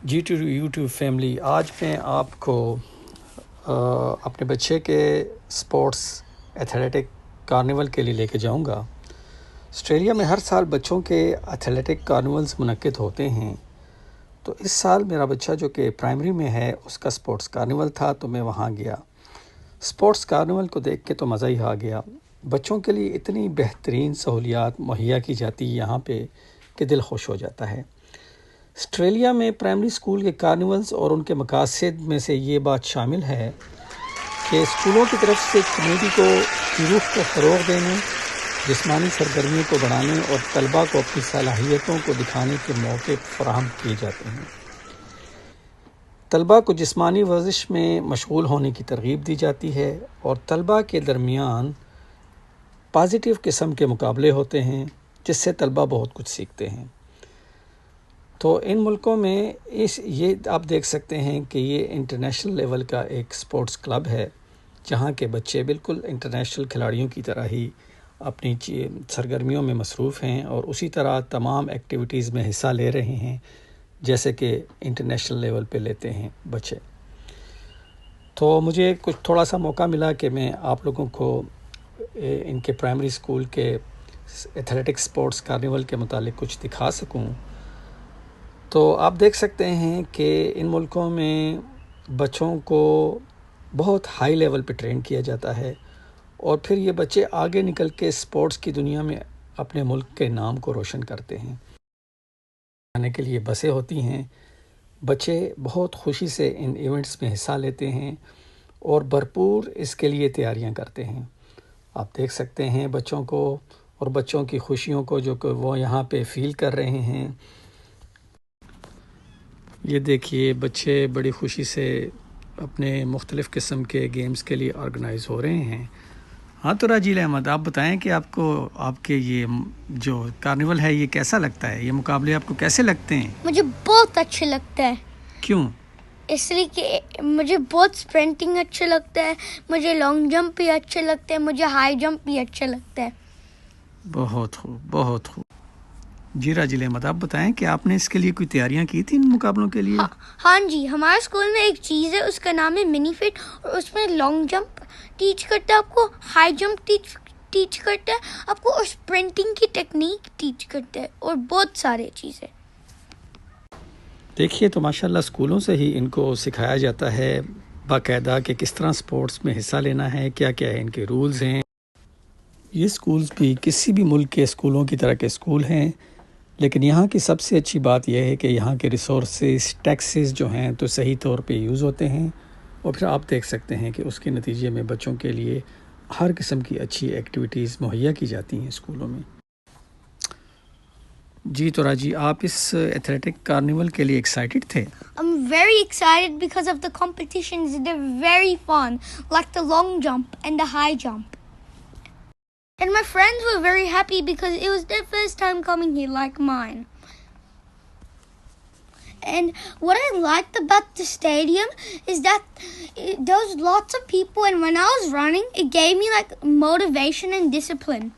G to YouTube family, آج میں آپ کو اپنے بچے کے اسپورٹس ایتھلیٹک کارنیول کے لیے لے کے جاؤں گا۔ آسٹریلیا میں ہر سال بچوں کے ایتھلیٹک کارنیولز منعقد ہوتے ہیں، تو اس سال میرا بچہ جو کہ پرائمری میں ہے اس کا اسپورٹس کارنیول تھا، تو میں وہاں گیا۔ اسپورٹس کارنیول کو دیکھ کے تو مزہ ہی آ گیا۔ بچوں کے لیے اتنی بہترین سہولیات مہیا کی جاتی ہے یہاں پہ کہ دل خوش ہو جاتا ہے۔ آسٹریلیا میں پرائمری اسکول کے کارنیولز اور ان کے مقاصد میں سے یہ بات شامل ہے کہ اسکولوں کی طرف سے کمیونٹی کو کی روح کو فروغ دینے، جسمانی سرگرمیوں کو بڑھانے اور طلباء کو اپنی صلاحیتوں کو دکھانے کے موقع فراہم کیے جاتے ہیں۔ طلباء کو جسمانی ورزش میں مشغول ہونے کی ترغیب دی جاتی ہے اور طلباء کے درمیان پازیٹیو قسم کے مقابلے ہوتے ہیں جس سے طلباء بہت کچھ سیکھتے ہیں۔ تو ان ملکوں میں یہ آپ دیکھ سکتے ہیں کہ یہ انٹرنیشنل لیول کا ایک سپورٹس کلب ہے جہاں کے بچے بالکل انٹرنیشنل کھلاڑیوں کی طرح ہی اپنی سرگرمیوں میں مصروف ہیں اور اسی طرح تمام ایکٹیویٹیز میں حصہ لے رہے ہیں جیسے کہ انٹرنیشنل لیول پہ لیتے ہیں بچے۔ تو مجھے کچھ تھوڑا سا موقع ملا کہ میں آپ لوگوں کو ان کے پرائمری اسکول کے ایتھلیٹک سپورٹس کارنیول کے متعلق کچھ دکھا سکوں۔ تو آپ دیکھ سکتے ہیں کہ ان ملکوں میں بچوں کو بہت ہائی لیول پہ ٹرین کیا جاتا ہے اور پھر یہ بچے آگے نکل کے اسپورٹس کی دنیا میں اپنے ملک کے نام کو روشن کرتے ہیں۔ آنے کے لیے بسیں ہوتی ہیں، بچے بہت خوشی سے ان ایونٹس میں حصہ لیتے ہیں اور بھرپور اس کے لیے تیاریاں کرتے ہیں۔ آپ دیکھ سکتے ہیں بچوں کو اور بچوں کی خوشیوں کو جو کہ وہ یہاں پہ فیل کر رہے ہیں۔ یہ دیکھیے بچے بڑی خوشی سے اپنے مختلف قسم کے گیمز کے لیے آرگنائز ہو رہے ہیں۔ ہاں تو راجیل احمد، آپ بتائیں کہ آپ کو آپ کے یہ جو کارنیول ہے یہ کیسا لگتا ہے؟ یہ مقابلے آپ کو کیسے لگتے ہیں؟ مجھے بہت اچھا لگتا ہے۔ کیوں؟ اس لیے کہ مجھے بہت اسپرنٹنگ اچھا لگتا ہے، مجھے لانگ جمپ بھی اچھا لگتا ہے، مجھے ہائی جمپ بھی اچھا لگتا ہے۔ بہت خوب، بہت خوب۔ جی راجیل احمد، آپ بتائیں کہ آپ نے اس کے لیے کوئی تیاریاں کی تھی ان مقابلوں کے لیے؟ ہاں جی، ہمارے اسکول میں ایک چیز ہے، اس کا نام ہے منی فٹ، اور اس میں لانگ جمپ ٹیچ کرتا ہے آپ کو، ہائی جمپ ٹیچ کرتا ہے آپ کو، اور اسپرنٹنگ کی ٹیکنیک ٹیچ کرتا ہے، اور بہت سارے چیزیں۔ دیکھیے تو ماشاءاللہ اسکولوں سے ہی ان کو سکھایا جاتا ہے باقاعدہ کہ کس طرح سپورٹس میں حصہ لینا ہے، کیا کیا ہے ان کے رولز ہیں۔ یہ اسکولز بھی کسی بھی ملک کے اسکولوں کی طرح کے اسکول ہیں، لیکن یہاں کی سب سے اچھی بات یہ ہے کہ یہاں کے ریسورسز، ٹیکسز جو ہیں تو صحیح طور پہ یوز ہوتے ہیں، اور پھر آپ دیکھ سکتے ہیں کہ اس کے نتیجے میں بچوں کے لیے ہر قسم کی اچھی ایکٹیویٹیز مہیا کی جاتی ہیں اسکولوں میں۔ جی تو راجی، آپ اس ایتھلیٹک کارنیول کے لیے ایکسائٹڈ تھے؟ I'm very excited because of the competitions. They're very fun, like the long jump and the high jump. And my friends were very happy because it was their first time coming here like mine. And what I liked about the stadium is that there was lots of people, and when I was running, it gave me like motivation and discipline.